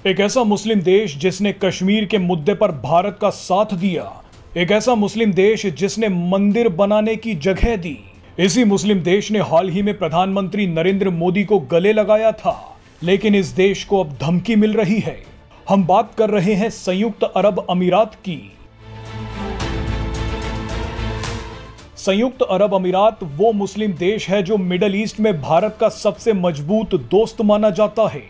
एक ऐसा मुस्लिम देश जिसने कश्मीर के मुद्दे पर भारत का साथ दिया, एक ऐसा मुस्लिम देश जिसने मंदिर बनाने की जगह दी। इसी मुस्लिम देश ने हाल ही में प्रधानमंत्री नरेंद्र मोदी को गले लगाया था, लेकिन इस देश को अब धमकी मिल रही है। हम बात कर रहे हैं संयुक्त अरब अमीरात की। संयुक्त अरब अमीरात वो मुस्लिम देश है जो मिडल ईस्ट में भारत का सबसे मजबूत दोस्त माना जाता है।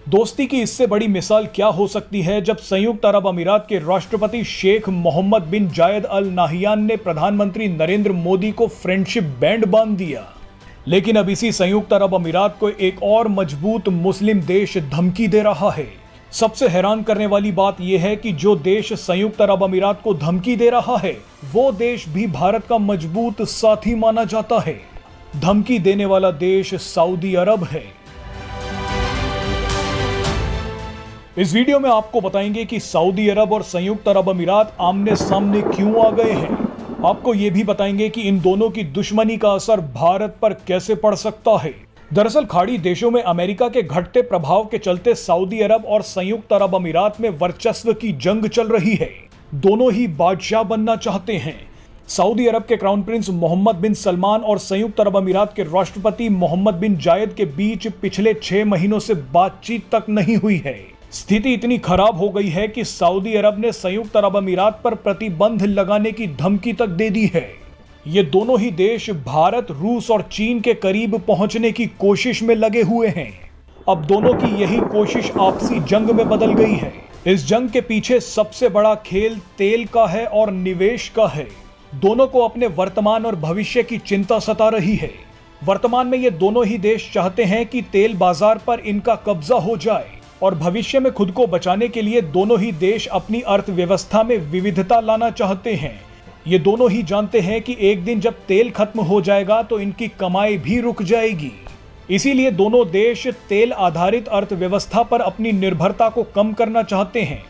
दोस्ती की इससे बड़ी मिसाल क्या हो सकती है जब संयुक्त अरब अमीरात के राष्ट्रपति शेख मोहम्मद बिन जायद अल नाहियान ने प्रधानमंत्री नरेंद्र मोदी को फ्रेंडशिप बैंड बांध दिया। लेकिन अब इसी संयुक्त अरब अमीरात को एक और मजबूत मुस्लिम देश धमकी दे रहा है। सबसे हैरान करने वाली बात यह है कि जो देश संयुक्त अरब अमीरात को धमकी दे रहा है वो देश भी भारत का मजबूत साथी माना जाता है। धमकी देने वाला देश सऊदी अरब है। इस वीडियो में आपको बताएंगे कि सऊदी अरब और संयुक्त अरब अमीरात आमने सामने क्यों आ गए हैं। आपको यह भी बताएंगे कि इन दोनों की दुश्मनी का असर भारत पर कैसे पड़ सकता है। दरअसल खाड़ी देशों में अमेरिका के घटते प्रभाव के चलते सऊदी अरब और संयुक्त अरब अमीरात में वर्चस्व की जंग चल रही है। दोनों ही बादशाह बनना चाहते हैं। सऊदी अरब के क्राउन प्रिंस मोहम्मद बिन सलमान और संयुक्त अरब अमीरात के राष्ट्रपति मोहम्मद बिन जायद के बीच पिछले 6 महीनों से बातचीत तक नहीं हुई है। स्थिति इतनी खराब हो गई है कि सऊदी अरब ने संयुक्त अरब अमीरात पर प्रतिबंध लगाने की धमकी तक दे दी है। ये दोनों ही देश भारत, रूस और चीन के करीब पहुंचने की कोशिश में लगे हुए हैं। अब दोनों की यही कोशिश आपसी जंग में बदल गई है। इस जंग के पीछे सबसे बड़ा खेल तेल का है और निवेश का है। दोनों को अपने वर्तमान और भविष्य की चिंता सता रही है। वर्तमान में ये दोनों ही देश चाहते हैं कि तेल बाजार पर इनका कब्जा हो जाए और भविष्य में खुद को बचाने के लिए दोनों ही देश अपनी अर्थव्यवस्था में विविधता लाना चाहते हैं। ये दोनों ही जानते हैं कि एक दिन जब तेल खत्म हो जाएगा तो इनकी कमाई भी रुक जाएगी। इसीलिए दोनों देश तेल आधारित अर्थव्यवस्था पर अपनी निर्भरता को कम करना चाहते हैं।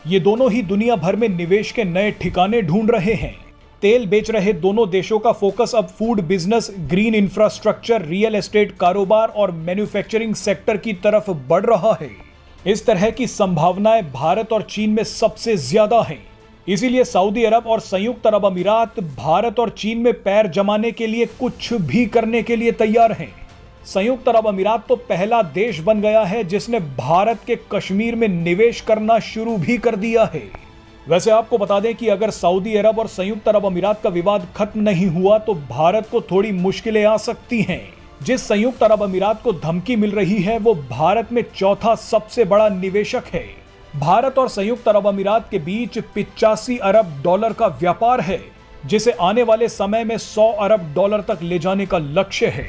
ये दोनों ही दुनिया भर में निवेश के नए ठिकाने ढूंढ रहे हैं। तेल बेच रहे दोनों देशों का फोकस अब food business, green infrastructure, real estate कारोबार और मैन्युफैक्चरिंग सेक्टर की तरफ बढ़ रहा है। इस तरह की संभावनाएं भारत और चीन में सबसे ज्यादा हैं। इसीलिए सऊदी अरब और संयुक्त अरब अमीरात भारत और चीन में पैर जमाने के लिए कुछ भी करने के लिए तैयार हैं। संयुक्त अरब अमीरात तो पहला देश बन गया है जिसने भारत के कश्मीर में निवेश करना शुरू भी कर दिया है। वैसे आपको बता दें कि अगर सऊदी अरब और संयुक्त अरब अमीरात का विवाद खत्म नहीं हुआ तो भारत को थोड़ी मुश्किलें आ सकती हैं। जिस संयुक्त अरब अमीरात को धमकी मिल रही है वो भारत में चौथा सबसे बड़ा निवेशक है। भारत और संयुक्त अरब अमीरात के बीच 85 अरब डॉलर का व्यापार है, जिसे आने वाले समय में 100 अरब डॉलर तक ले जाने का लक्ष्य है।